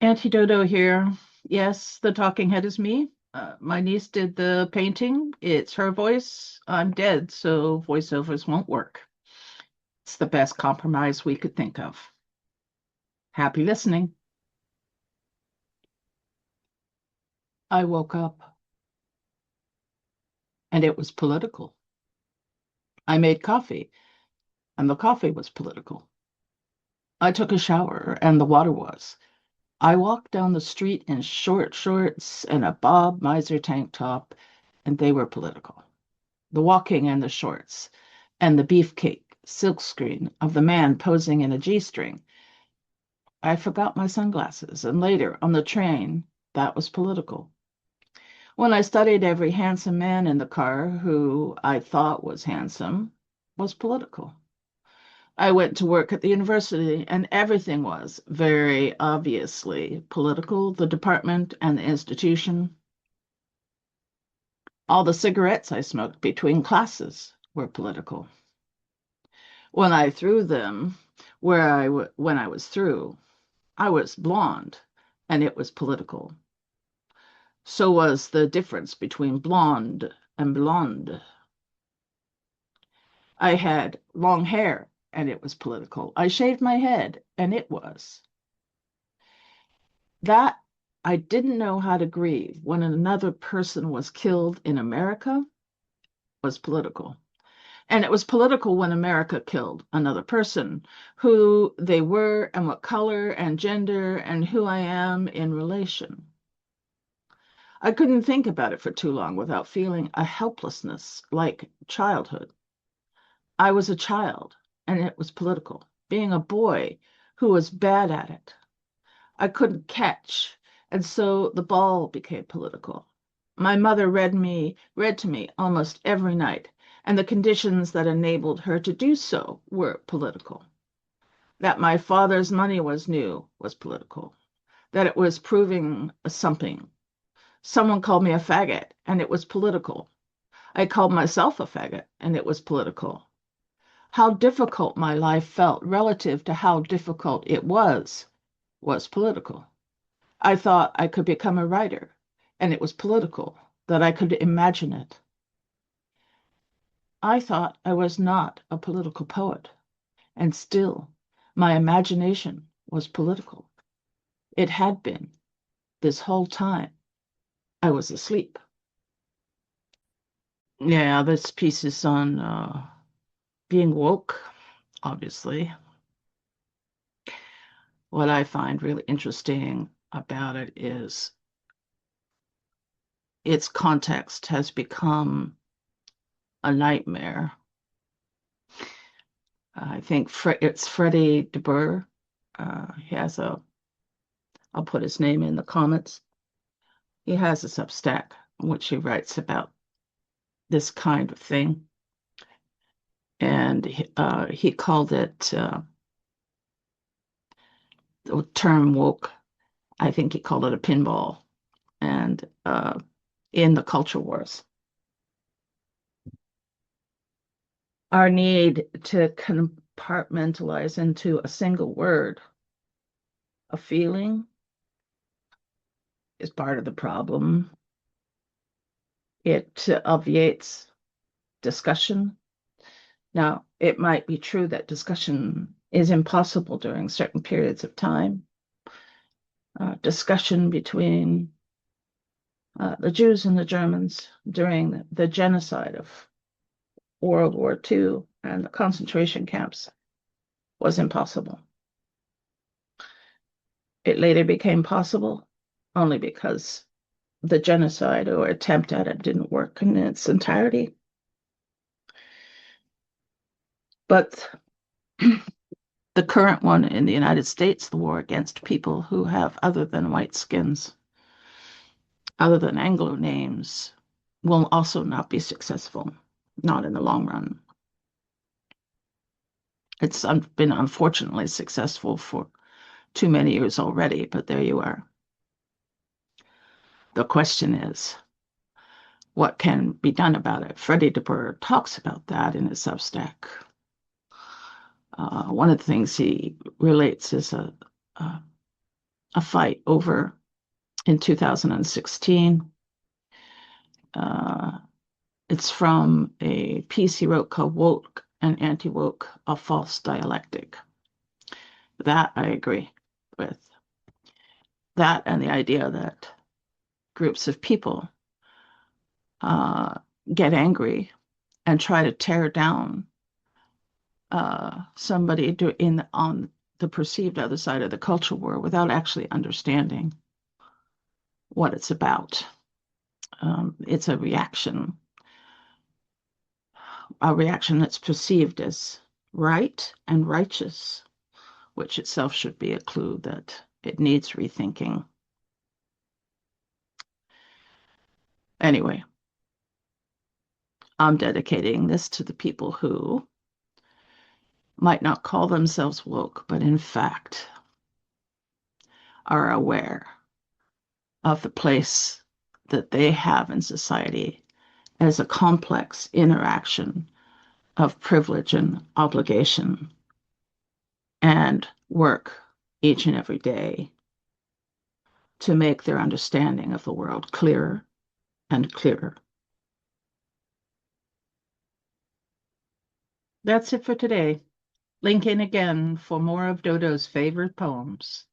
Auntie Dodo here. Yes, the talking head is me. My niece did the painting. It's her voice. I'm dead, so voiceovers won't work. It's the best compromise we could think of. Happy listening. I woke up and it was political. I made coffee and the coffee was political. I took a shower and the water was. I walked down the street in short shorts and a Bob Miser tank top, and they were political. The walking and the shorts, and the beefcake silkscreen of the man posing in a G-string. I forgot my sunglasses, and later, on the train, that was political. When I studied every handsome man in the car who I thought was handsome, was political. I went to work at the university, and everything was very obviously political, the department and the institution. All the cigarettes I smoked between classes were political. When I threw them, when I was through, I was blonde, and it was political. So was the difference between blonde and blonde. I had long hair, and it was political. I shaved my head, and it was. That I didn't know how to grieve when another person was killed in America was political. And it was political when America killed another person, who they were and what color and gender and who I am in relation. I couldn't think about it for too long without feeling a helplessness like childhood. I was a child, and it was political. Being a boy who was bad at it. I couldn't catch, and so the ball became political. My mother read to me almost every night, and the conditions that enabled her to do so were political. That my father's money was new was political. That it was proving something. Someone called me a faggot, and it was political. I called myself a faggot, and it was political. How difficult my life felt relative to how difficult it was political. I thought I could become a writer, and it was political that I could imagine it. I thought I was not a political poet, and still my imagination was political. It had been this whole time I was asleep. Yeah, this piece is on being woke, obviously. What I find really interesting about it is its context has become a nightmare. I think it's Freddie deBoer. He has I'll put his name in the comments. He has a substack in which he writes about this kind of thing. And he called it the term woke. I think he called it a pinball. And in the culture wars, our need to compartmentalize into a single word, a feeling, is part of the problem. It obviates discussion. Now, it might be true that discussion is impossible during certain periods of time. Discussion between the Jews and the Germans during the genocide of World War II and the concentration camps was impossible. It later became possible only because the genocide or attempt at it didn't work in its entirety. But the current one in the United States, the war against people who have other than white skins, other than Anglo names, will also not be successful, not in the long run. It's been unfortunately successful for too many years already, but there you are. The question is, what can be done about it? Freddie deBoer talks about that in his Substack. One of the things he relates is a a fight over in 2016. It's from a piece he wrote called Woke and Anti-Woke, a False Dialectic. That I agree with. That and the idea that groups of people get angry and try to tear down somebody on the perceived other side of the culture war without actually understanding what it's about. It's a reaction that's perceived as right and righteous, which itself should be a clue that it needs rethinking. Anyway, I'm dedicating this to the people who might not call themselves woke, but in fact are aware of the place that they have in society as a complex interaction of privilege and obligation, and work each and every day to make their understanding of the world clearer and clearer. That's it for today. Link in again for more of Dodo's favorite poems.